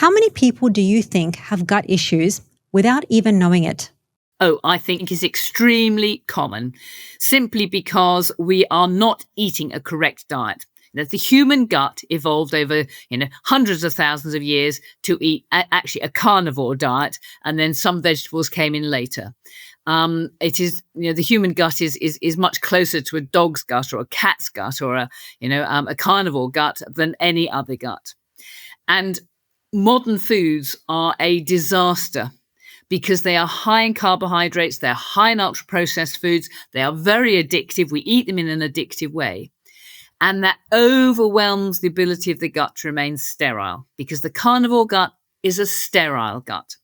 How many people do you think have gut issues without even knowing it? Oh, I think is extremely common simply because we are not eating a correct diet. The human gut evolved over, hundreds of thousands of years to eat actually a carnivore diet, and then some vegetables came in later. It is, the human gut is much closer to a dog's gut or a cat's gut or a carnivore gut than any other gut. And modern foods are a disaster because they are high in carbohydrates, they're high in ultra processed foods, they are very addictive. We eat them in an addictive way. And that overwhelms the ability of the gut to remain sterile because the carnivore gut is a sterile gut.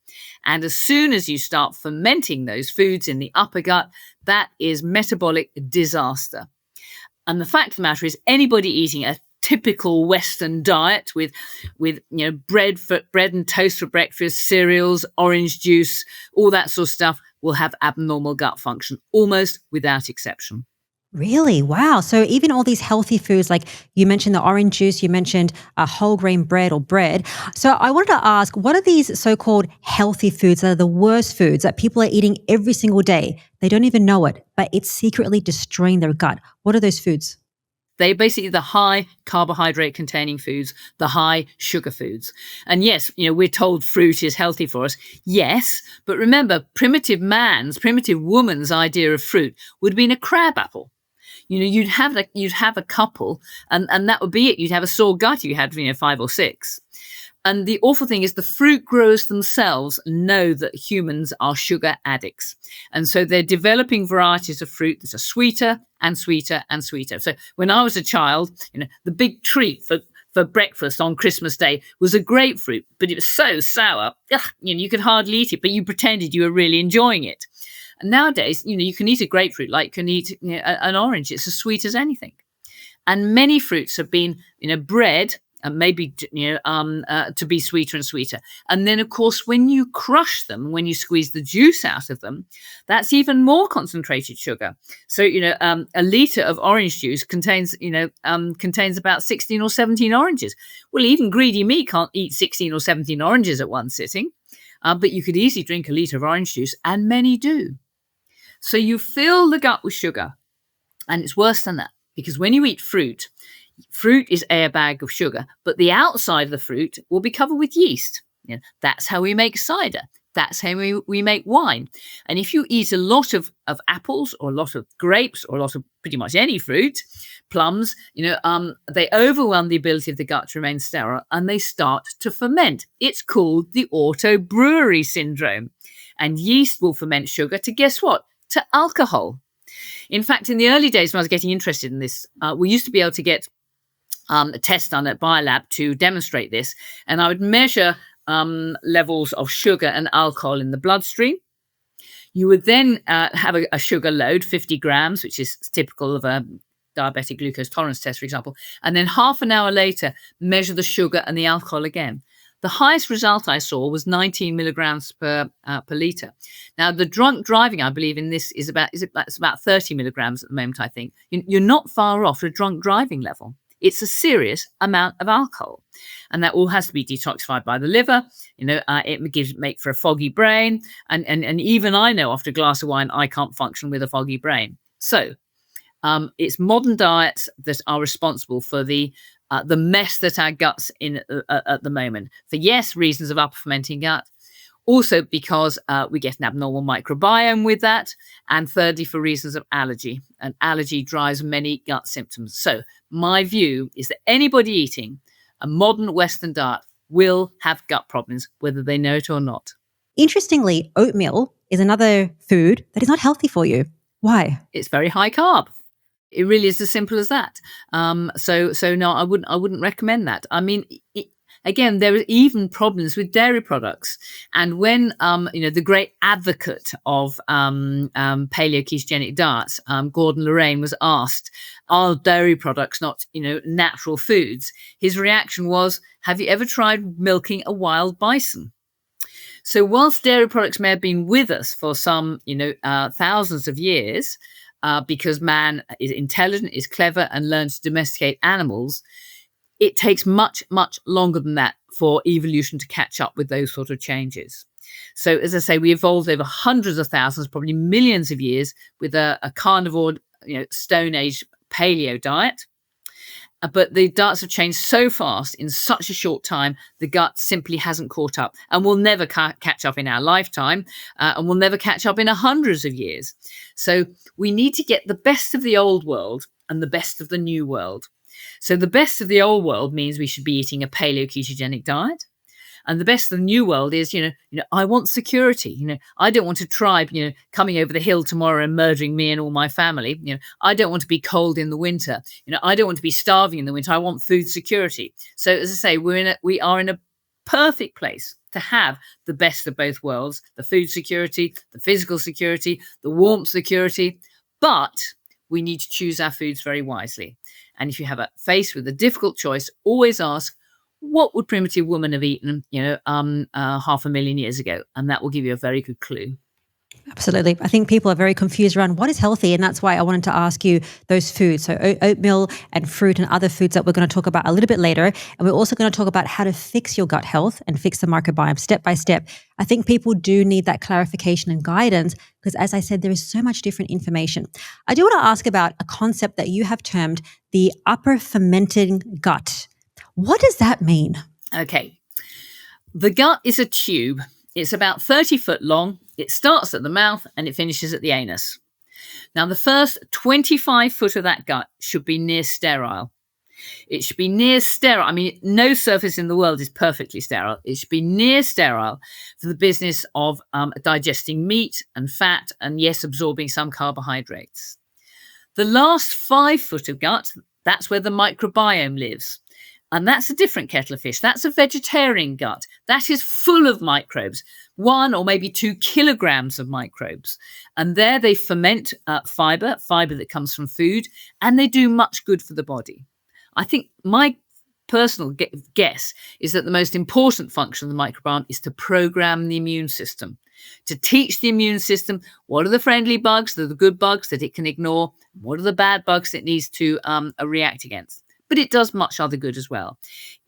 And as soon as you start fermenting those foods in the upper gut, that is metabolic disaster. And the fact of the matter is anybody eating a typical Western diet with bread and toast for breakfast, cereals, orange juice, all that sort of stuff will have abnormal gut function almost without exception. Really? Wow. So even all these healthy foods, like you mentioned the orange juice, you mentioned whole grain bread or bread. So I wanted to ask, what are these so-called healthy foods that are the worst foods that people are eating every single day? They don't even know it, but it's secretly destroying their gut. What are those foods? They're basically the high carbohydrate containing foods, the high sugar foods. And yes, we're told fruit is healthy for us. Yes, but remember, primitive woman's idea of fruit would have been a crab apple. You'd have a couple and that would be it. You'd have a sore gut if you had 5 or 6. And the awful thing is the fruit growers themselves know that humans are sugar addicts. And so they're developing varieties of fruit that are sweeter and sweeter and sweeter. So when I was a child, the big treat for breakfast on Christmas Day was a grapefruit, but it was so sour, you could hardly eat it, but you pretended you were really enjoying it. And nowadays, you can eat a grapefruit like you can eat an orange. It's as sweet as anything. And many fruits have been, bred and maybe to be sweeter and sweeter. And then, of course, when you crush them, when you squeeze the juice out of them, that's even more concentrated sugar. So, a litre of orange juice contains about 16 or 17 oranges. Well, even greedy me can't eat 16 or 17 oranges at one sitting, but you could easily drink a litre of orange juice, and many do. So you fill the gut with sugar, and it's worse than that because when you eat fruit is a bag of sugar, but the outside of the fruit will be covered with yeast. That's how we make cider. That's how we make wine. And if you eat a lot of apples or a lot of grapes or a lot of pretty much any fruit, plums, they overwhelm the ability of the gut to remain sterile and they start to ferment. It's called the auto-brewery syndrome. And yeast will ferment sugar to guess what? To alcohol. In fact, in the early days when I was getting interested in this, we used to be able to get a test done at Biolab to demonstrate this. And I would measure levels of sugar and alcohol in the bloodstream. You would then have a sugar load, 50 grams, which is typical of a diabetic glucose tolerance test, for example. And then half an hour later, measure the sugar and the alcohol again. The highest result I saw was 19 milligrams per litre. Now, the drunk driving, I believe, in this is about 30 milligrams at the moment, I think. You're not far off a drunk driving level. It's a serious amount of alcohol. And that all has to be detoxified by the liver. It make for a foggy brain. And even I know after a glass of wine, I can't function with a foggy brain. So it's modern diets that are responsible for the mess that our guts in at the moment. For reasons of upper fermenting gut, also because we get an abnormal microbiome with that, and thirdly for reasons of allergy. And allergy drives many gut symptoms. So my view is that anybody eating a modern Western diet will have gut problems, whether they know it or not. Interestingly, oatmeal is another food that is not healthy for you. Why? It's very high carb. It really is as simple as that. So no, I wouldn't recommend that. I mean, again, there are even problems with dairy products. And when the great advocate of paleo-ketogenic diets, Gordon Lorraine, was asked, "Are dairy products not natural foods?" His reaction was, "Have you ever tried milking a wild bison?" So whilst dairy products may have been with us for some thousands of years, because man is intelligent, is clever, and learns to domesticate animals, it takes much, much longer than that for evolution to catch up with those sort of changes. So, as I say, we evolved over hundreds of thousands, probably millions of years, with a carnivore, Stone Age paleo diet. But the diets have changed so fast in such a short time, the gut simply hasn't caught up and will never catch up in our lifetime, and will never catch up in hundreds of years. So we need to get the best of the old world and the best of the new world. So the best of the old world means we should be eating a paleo ketogenic diet. And the best of the new world is, I want security. I don't want a tribe, coming over the hill tomorrow and murdering me and all my family. I don't want to be cold in the winter. I don't want to be starving in the winter. I want food security. So as I say, we are in a perfect place to have the best of both worlds, the food security, the physical security, the warmth security. But we need to choose our foods very wisely. And if you have faced with a difficult choice, always ask, what would primitive women have eaten, 500,000 years ago? And that will give you a very good clue. Absolutely. I think people are very confused around what is healthy. And that's why I wanted to ask you those foods. So oatmeal and fruit and other foods that we're going to talk about a little bit later. And we're also going to talk about how to fix your gut health and fix the microbiome step by step. I think people do need that clarification and guidance because, as I said, there is so much different information. I do want to ask about a concept that you have termed the upper fermenting gut. What does that mean? Okay. The gut is a tube. It's about 30 foot long. It starts at the mouth and it finishes at the anus. Now, the first 25 foot of that gut should be near sterile. It should be near sterile. I mean, no surface in the world is perfectly sterile. It should be near sterile for the business of digesting meat and fat and, yes, absorbing some carbohydrates. The last 5 foot of gut, that's where the microbiome lives. And that's a different kettle of fish. That's a vegetarian gut. That is full of microbes, 1 or maybe 2 kilograms of microbes. And there they ferment fiber that comes from food, and they do much good for the body. I think my personal guess is that the most important function of the microbiome is to program the immune system, to teach the immune system what are the friendly bugs, the good bugs that it can ignore, what are the bad bugs it needs to react against. But it does much other good as well.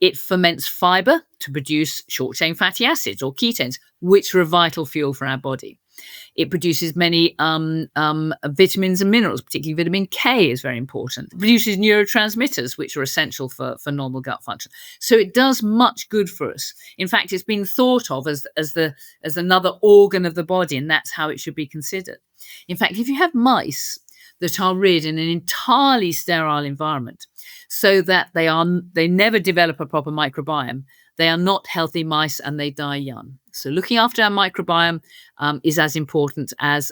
It ferments fiber to produce short-chain fatty acids or ketones, which are a vital fuel for our body. It produces many vitamins and minerals, particularly vitamin K is very important. It produces neurotransmitters, which are essential for normal gut function. So it does much good for us. In fact, it's been thought of as another organ of the body, and that's how it should be considered. In fact, if you have mice that are reared in an entirely sterile environment, so that they never develop a proper microbiome, they are not healthy mice and they die young. So looking after our microbiome is as important as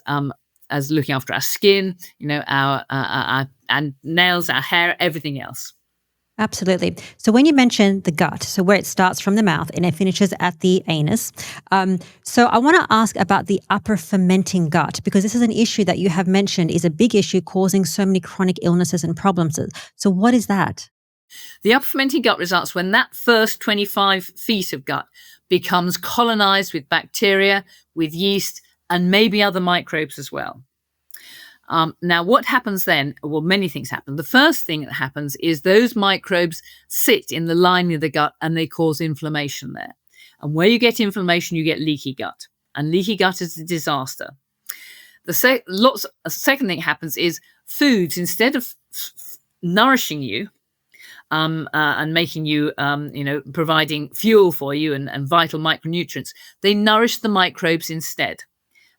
looking after our skin, our nails, our hair, everything else. Absolutely. So when you mention the gut, so where it starts from the mouth and it finishes at the anus. So I want to ask about the upper fermenting gut, because this is an issue that you have mentioned is a big issue causing so many chronic illnesses and problems. So what is that? The upper fermenting gut results when that first 25 feet of gut becomes colonized with bacteria, with yeast, and maybe other microbes as well. Now, what happens then? Well, many things happen. The first thing that happens is those microbes sit in the lining of the gut and they cause inflammation there. And where you get inflammation, you get leaky gut. And leaky gut is a disaster. The second thing happens is foods, instead of nourishing you and making you, providing fuel for you and vital micronutrients, they nourish the microbes instead.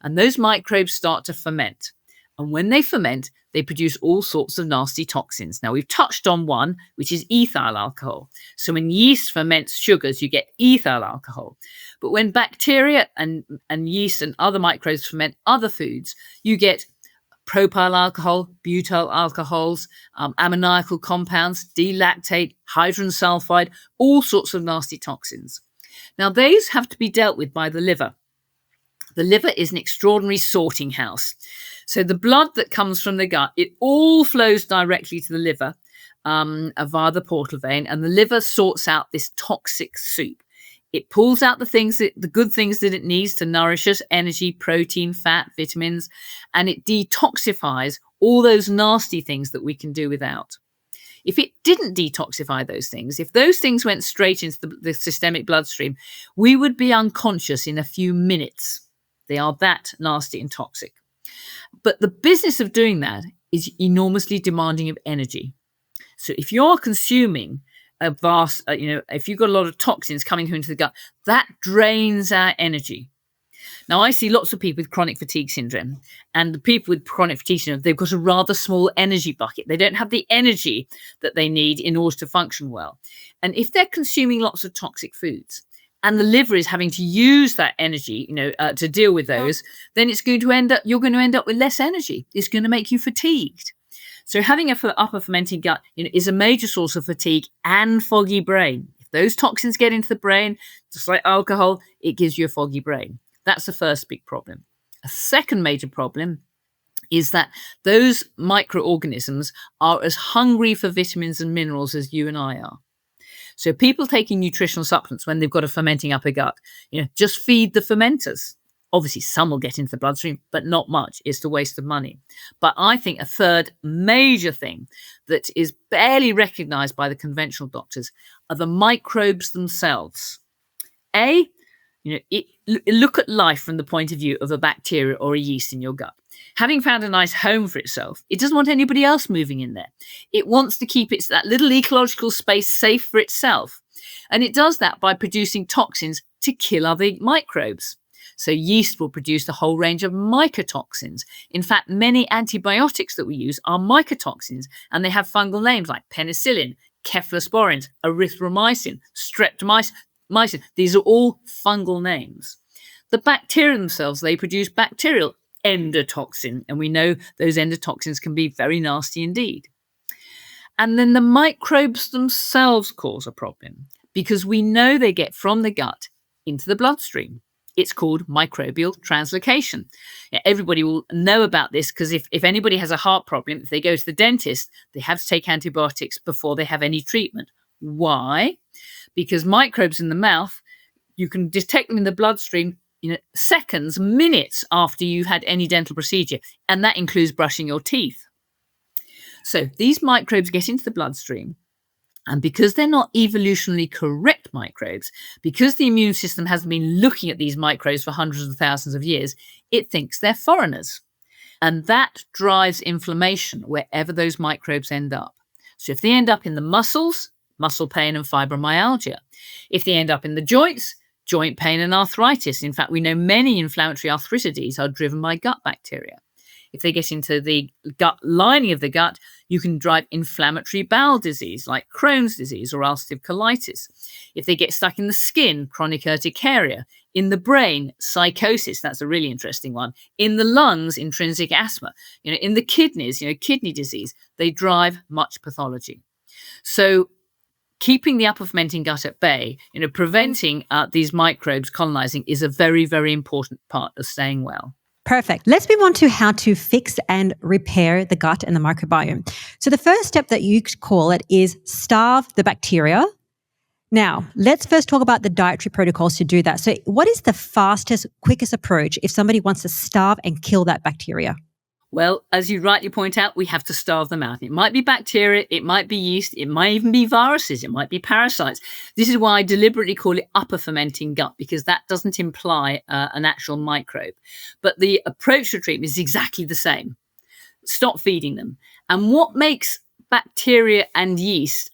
And those microbes start to ferment. And when they ferment, they produce all sorts of nasty toxins. Now, we've touched on one, which is ethyl alcohol. So when yeast ferments sugars, you get ethyl alcohol. But when bacteria and yeast and other microbes ferment other foods, you get propyl alcohol, butyl alcohols, ammoniacal compounds, D-lactate, hydrogen sulfide, all sorts of nasty toxins. Now, these have to be dealt with by the liver. The liver is an extraordinary sorting house. So the blood that comes from the gut, it all flows directly to the liver via the portal vein, and the liver sorts out this toxic soup. It pulls out the good things that it needs to nourish us, energy, protein, fat, vitamins, and it detoxifies all those nasty things that we can do without. If it didn't detoxify those things, if those things went straight into the systemic bloodstream, we would be unconscious in a few minutes. They are that nasty and toxic. But the business of doing that is enormously demanding of energy. So if you're consuming a vast, if you've got a lot of toxins coming through into the gut, that drains our energy. Now, I see lots of people with chronic fatigue syndrome, and the people with chronic fatigue syndrome, they've got a rather small energy bucket. They don't have the energy that they need in order to function well. And if they're consuming lots of toxic foods, and the liver is having to use that energy, to deal with those, then you're going to end up with less energy. It's going to make you fatigued. So having an upper fermenting gut, is a major source of fatigue and foggy brain. If those toxins get into the brain, just like alcohol, it gives you a foggy brain. That's the first big problem. A second major problem is that those microorganisms are as hungry for vitamins and minerals as you and I are. So people taking nutritional supplements when they've got a fermenting upper gut, just feed the fermenters. Obviously, some will get into the bloodstream, but not much. It's a waste of money. But I think a third major thing that is barely recognized by the conventional doctors are the microbes themselves. Look at life from the point of view of a bacteria or a yeast in your gut. Having found a nice home for itself, it doesn't want anybody else moving in there. It wants to keep that little ecological space safe for itself. And it does that by producing toxins to kill other microbes. So yeast will produce a whole range of mycotoxins. In fact, many antibiotics that we use are mycotoxins, and they have fungal names like penicillin, cephalosporins, erythromycin, streptomycin. These are all fungal names. The bacteria themselves, they produce bacterial endotoxin, and we know those endotoxins can be very nasty indeed. And then the microbes themselves cause a problem because we know they get from the gut into the bloodstream. It's called microbial translocation. Everybody will know about this because if anybody has a heart problem, if they go to the dentist, they have to take antibiotics before they have any treatment. Why? Because microbes in the mouth, you can detect them in the bloodstream seconds, minutes after you've had any dental procedure, and that includes brushing your teeth. So these microbes get into the bloodstream, and because they're not evolutionarily correct microbes, because the immune system hasn't been looking at these microbes for hundreds of thousands of years, it thinks they're foreigners. And that drives inflammation wherever those microbes end up. So if they end up in the muscles, muscle pain and fibromyalgia. If they end up in the joints, joint pain and arthritis. In fact, we know many inflammatory arthritides are driven by gut bacteria. If they get into the gut lining of the gut, you can drive inflammatory bowel disease like Crohn's disease or ulcerative colitis. If they get stuck in the skin, chronic urticaria. In the brain, psychosis, that's a really interesting one. In the lungs, intrinsic asthma. In the kidneys, kidney disease. They drive much pathology. So keeping the upper fermenting gut at bay, preventing these microbes colonizing is a very, very important part of staying well. Perfect. Let's move on to how to fix and repair the gut and the microbiome. So the first step that you call it is starve the bacteria. Now, let's first talk about the dietary protocols to do that. So what is the fastest, quickest approach if somebody wants to starve and kill that bacteria? Well, as you rightly point out, we have to starve them out. It might be bacteria, it might be yeast, it might even be viruses, it might be parasites. This is why I deliberately call it upper fermenting gut, because that doesn't imply an actual microbe. But the approach to treatment is exactly the same. Stop feeding them. And what makes bacteria and yeast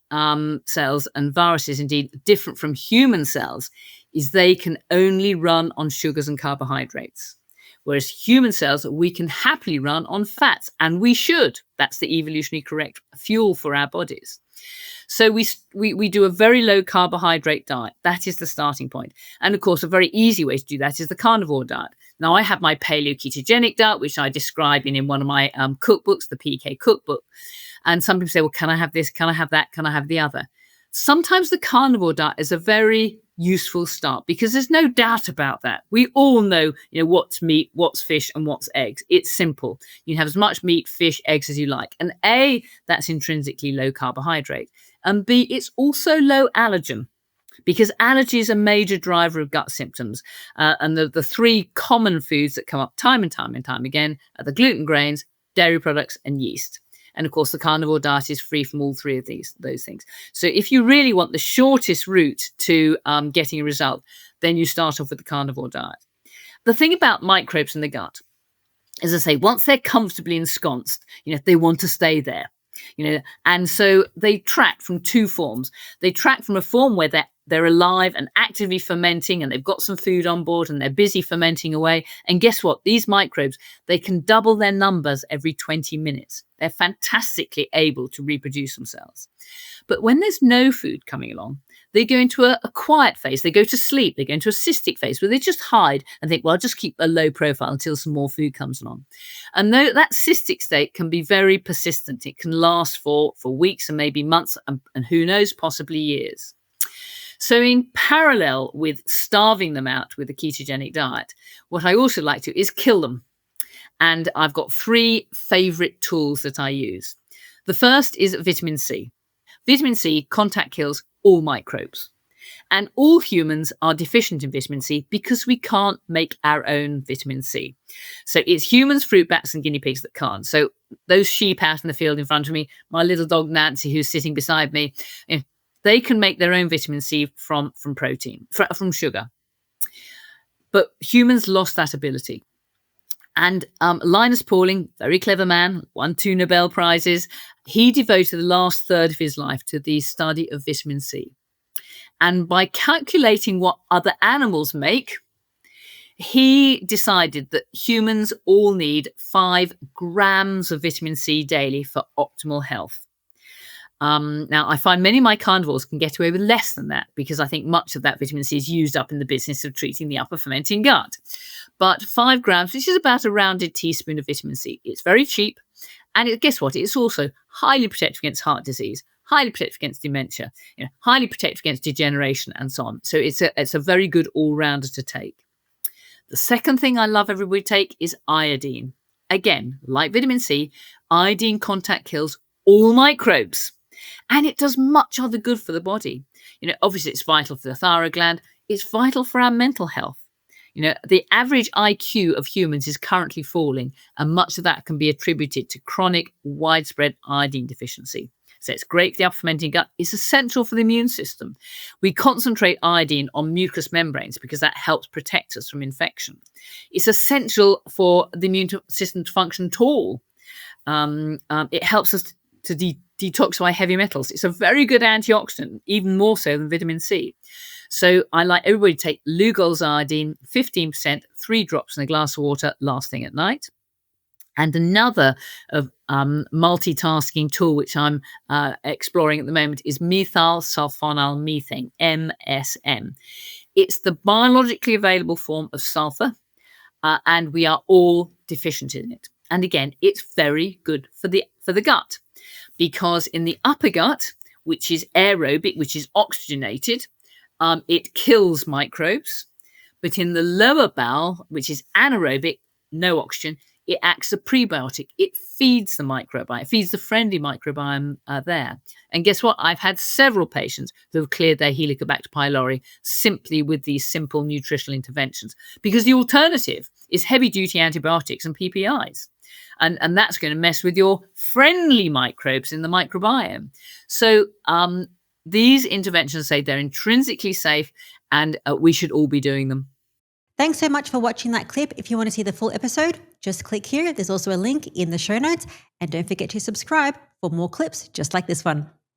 cells and viruses indeed different from human cells is they can only run on sugars and carbohydrates. Whereas human cells, we can happily run on fats, and we should. That's the evolutionarily correct fuel for our bodies. So we do a very low carbohydrate diet. That is the starting point. And of course, a very easy way to do that is the carnivore diet. Now, I have my paleo-ketogenic diet, which I describe in one of my cookbooks, the PK cookbook. And some people say, well, can I have this? Can I have that? Can I have the other? Sometimes the carnivore diet is a very useful start because there's no doubt about that. We all know, what's meat, what's fish, and what's eggs. It's simple. You have as much meat, fish, eggs as you like. And A, that's intrinsically low carbohydrate. And B, it's also low allergen because allergy is a major driver of gut symptoms. And the three common foods that come up time and time and time again are the gluten grains, dairy products, and yeast. And of course, the carnivore diet is free from all three of those things. So if you really want the shortest route to getting a result, then you start off with the carnivore diet. The thing about microbes in the gut, as I say, once they're comfortably ensconced, they want to stay there. And so they track from two forms. They track from a form where they're alive and actively fermenting, and they've got some food on board and they're busy fermenting away. And guess what? These microbes, they can double their numbers every 20 minutes. They're fantastically able to reproduce themselves. But when there's no food coming along, they go into a quiet phase. They go to sleep. They go into a cystic phase where they just hide and think, well, I'll just keep a low profile until some more food comes along. And though that cystic state can be very persistent, it can last for weeks and maybe months and who knows, possibly years. So in parallel with starving them out with a ketogenic diet, what I also like to is kill them. And I've got 3 favorite tools that I use. The first is vitamin C. Vitamin C contact kills all microbes. And all humans are deficient in vitamin C because we can't make our own vitamin C. So it's humans, fruit bats, and guinea pigs that can't. So those sheep out in the field in front of me, my little dog Nancy, who's sitting beside me, they can make their own vitamin C from protein, from sugar. But humans lost that ability. And Linus Pauling, very clever man, won 2 Nobel Prizes. He devoted the last third of his life to the study of vitamin C. And by calculating what other animals make, he decided that humans all need 5 grams of vitamin C daily for optimal health. Now, I find many of my carnivores can get away with less than that because I think much of that vitamin C is used up in the business of treating the upper fermenting gut. But 5 grams, which is about a rounded teaspoon of vitamin C, it's very cheap. And guess what? It's also highly protective against heart disease, highly protective against dementia, highly protective against degeneration and so on. So it's a very good all-rounder to take. The second thing I love everybody to take is iodine. Again, like vitamin C, iodine contact kills all microbes. And it does much other good for the body. Obviously it's vital for the thyroid gland. It's vital for our mental health. The average IQ of humans is currently falling, and much of that can be attributed to chronic, widespread iodine deficiency. So it's great for the upper fermenting gut. It's essential for the immune system. We concentrate iodine on mucous membranes because that helps protect us from infection. It's essential for the immune system to function at all. It helps us to detoxify heavy metals. It's a very good antioxidant, even more so than vitamin C. So I like everybody to take Lugol's iodine, 15%, 3 drops in a glass of water, last thing at night. And another multitasking tool, which I'm exploring at the moment, is methyl sulfonyl methane, MSM. It's the biologically available form of sulfur, and we are all deficient in it. And again, it's very good for the gut, because in the upper gut, which is aerobic, which is oxygenated, it kills microbes. But in the lower bowel, which is anaerobic, no oxygen, it acts as a prebiotic. It feeds the microbiome. It feeds the friendly microbiome there. And guess what? I've had several patients who have cleared their Helicobacter pylori simply with these simple nutritional interventions, because the alternative is heavy-duty antibiotics and PPIs. And that's going to mess with your friendly microbes in the microbiome. So these interventions say they're intrinsically safe, and we should all be doing them. Thanks so much for watching that clip. If you want to see the full episode, just click here. There's also a link in the show notes. And don't forget to subscribe for more clips just like this one.